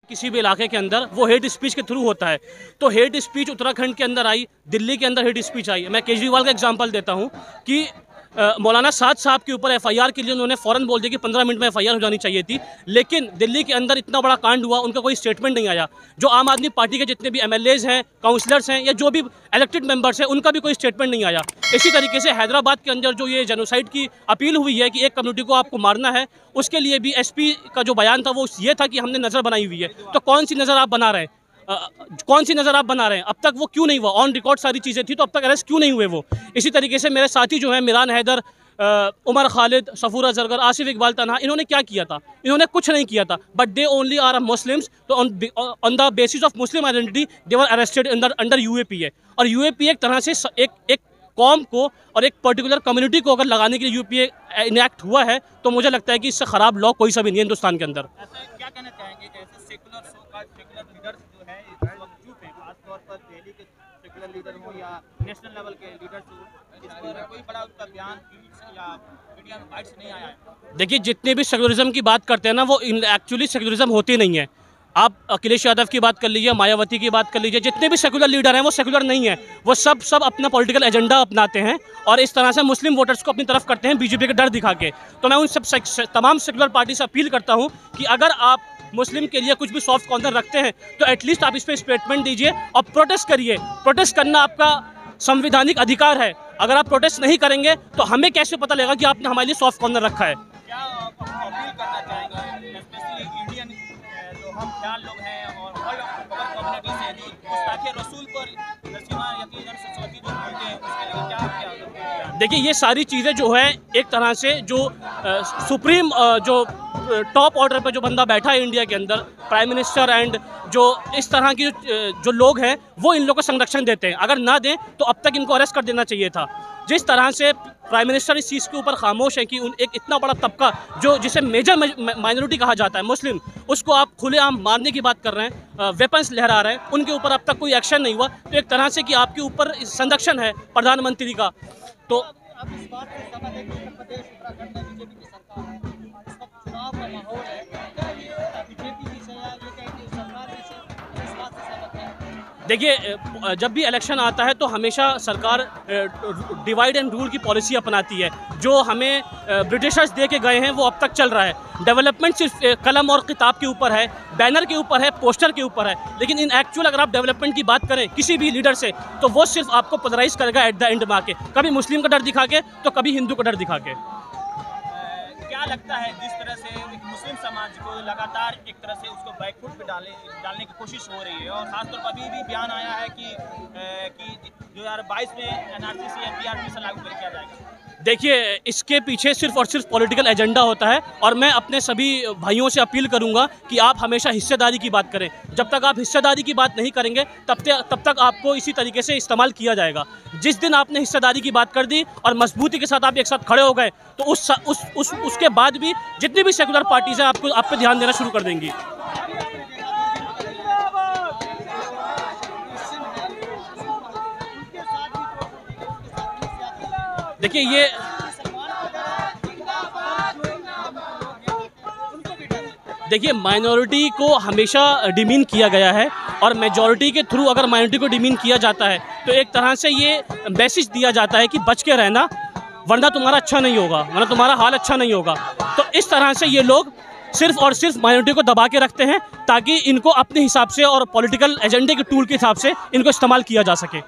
किसी भी इलाके के अंदर वो हेट स्पीच के थ्रू होता है। तो हेट स्पीच उत्तराखंड के अंदर आई, दिल्ली के अंदर हेट स्पीच आई। मैं केजरीवाल का एग्जांपल देता हूं कि मौलाना साद साहब के ऊपर एफआईआर के लिए उन्होंने फ़ौरन बोल दिया कि 15 मिनट में एफआईआर हो जानी चाहिए थी, लेकिन दिल्ली के अंदर इतना बड़ा कांड हुआ, उनका कोई स्टेटमेंट नहीं आया। जो आम आदमी पार्टी के जितने भी एमएलएज हैं, काउंसलर्स हैं या जो भी इलेक्टेड मेंबर्स हैं, उनका भी कोई स्टेटमेंट नहीं आया। इसी तरीके से हैदराबाद के अंदर जो ये जेनोसाइड की अपील हुई है कि एक कम्युनिटी को आपको मारना है, उसके लिए भी एसपी का जो बयान था वो ये था कि हमने नज़र बनाई हुई है। तो कौन सी नज़र आप बना रहे हैं? कौन सी नज़र आप बना रहे हैं? अब तक वो क्यों नहीं हुआ? ऑन रिकॉर्ड सारी चीज़ें थी, तो अब तक अरेस्ट क्यों नहीं हुए वो? इसी तरीके से मेरे साथी जो हैं मिरान हैदर, उमर खालिद, सफूरा जरगर, आसिफ इकबाल तनहा, इन्होंने क्या किया था? इन्होंने कुछ नहीं किया था, but they only are Muslims. तो on the basis of Muslim identity they were arrested under UAPA. और यूएपीए एक तरह से एक कौम को और एक पर्टिकुलर कम्युनिटी को अगर लगाने के लिए यूपीए इनैक्ट हुआ है, तो मुझे लगता है कि इससे ख़राब लॉ कोई सा भी नहीं है हिंदुस्तान के अंदर। क्या कहना चाहेंगे कि ऐसे सेकुलर लीडर्स जो है इस वक्त चुप हैं, खासतौर पर दिल्ली के सेकुलर लीडर हो या नेशनल लेवल के लीडर्स हो, इस पर कोई बड़ा उसका बयान या मीडिया में बाइट्स नहीं आया है? देखिए, जितने भी सेकुलरिज्म की बात करते हैं ना, वो एक्चुअली सेकुलरिज्म होती नहीं है। आप अखिलेश यादव की बात कर लीजिए, मायावती की बात कर लीजिए, जितने भी सेकुलर लीडर हैं वो सेकुलर नहीं है। वो सब अपना पॉलिटिकल एजेंडा अपनाते हैं और इस तरह से मुस्लिम वोटर्स को अपनी तरफ करते हैं बीजेपी का डर दिखा के। तो मैं उन सब तमाम सेकुलर पार्टी से अपील करता हूँ कि अगर आप मुस्लिम के लिए कुछ भी सॉफ्ट कॉर्नर रखते हैं तो एटलीस्ट आप इस पर स्टेटमेंट दीजिए और प्रोटेस्ट करिए। प्रोटेस्ट करना आपका संवैधानिक अधिकार है। अगर आप प्रोटेस्ट नहीं करेंगे तो हमें कैसे पता लगेगा कि आपने हमारे लिए सॉफ्ट कॉर्नर रखा है? क्या आप अपील करना चाहेंगे स्पेशली इंडियन जो हम ख्याल लोग हैं और कम्युनिटी से जो गुस्ताखी रसूल पर नसीमा यकीनन सरस्वती जो बोलते हैं, उसके लिए क्या? देखिए, ये सारी चीज़ें जो है एक तरह से जो सुप्रीम जो टॉप ऑर्डर पे जो बंदा बैठा है इंडिया के अंदर, प्राइम मिनिस्टर एंड जो इस तरह की जो लोग हैं वो इन लोगों को संरक्षण देते हैं। अगर ना दें तो अब तक इनको अरेस्ट कर देना चाहिए था। जिस तरह से प्राइम मिनिस्टर इस चीज़ के ऊपर खामोश है कि एक इतना बड़ा तबका जो जिसे मेजर माइनॉरिटी कहा जाता है मुस्लिम, उसको आप खुलेआम मारने की बात कर रहे हैं, वेपन्स लहरा रहे हैं, उनके ऊपर अब तक कोई एक्शन नहीं हुआ। तो एक तरह से कि आपके ऊपर संरक्षण है प्रधानमंत्री का। तो अब इस बात को समझ है कि उत्तर प्रदेश उत्तराखंड में बीजेपी की सरकार है, इस वक्त चुनाव का माहौल है, क्या ये बीजेपी की सरकार इस बात से सहमत है? देखिए, जब भी इलेक्शन आता है तो हमेशा सरकार डिवाइड एंड रूल की पॉलिसी अपनाती है। जो हमें ब्रिटिशर्स दे के गए हैं वो अब तक चल रहा है। डेवलपमेंट सिर्फ कलम और किताब के ऊपर है, बैनर के ऊपर है, पोस्टर के ऊपर है, लेकिन इन एक्चुअल अगर आप डेवलपमेंट की बात करें किसी भी लीडर से तो वो सिर्फ आपको पोलराइज करेगा एट द एंड में आके, कभी मुस्लिम का डर दिखा के तो कभी हिंदू का डर दिखा के। क्या लगता है जिस तरह से मुस्लिम समाज को लगातार एक तरह से उसको बैकफुट पे डालने की कोशिश हो रही है, और खासतौर पर अभी भी बयान आया है कि 2022 में एनआरसी एनपीआर से लागू किया जाएगा? देखिए, इसके पीछे सिर्फ और सिर्फ पॉलिटिकल एजेंडा होता है और मैं अपने सभी भाइयों से अपील करूंगा कि आप हमेशा हिस्सेदारी की बात करें। जब तक आप हिस्सेदारी की बात नहीं करेंगे तब तक आपको इसी तरीके से इस्तेमाल किया जाएगा। जिस दिन आपने हिस्सेदारी की बात कर दी और मजबूती के साथ आप एक साथ खड़े हो गए तो उसके बाद भी जितनी भी सेकुलर पार्टीज हैं आप पे ध्यान देना शुरू कर देंगी। देखिए माइनॉरिटी को हमेशा डिमीन किया गया है और मेजॉरिटी के थ्रू अगर माइनॉरिटी को डिमीन किया जाता है तो एक तरह से ये मैसेज दिया जाता है कि बच के रहना, वरना तुम्हारा अच्छा नहीं होगा, वरना तुम्हारा हाल अच्छा नहीं होगा। तो इस तरह से ये लोग सिर्फ और सिर्फ माइनॉरिटी को दबा के रखते हैं ताकि इनको अपने हिसाब से और पॉलिटिकल एजेंडे के टूल के हिसाब से इनको इस्तेमाल किया जा सके।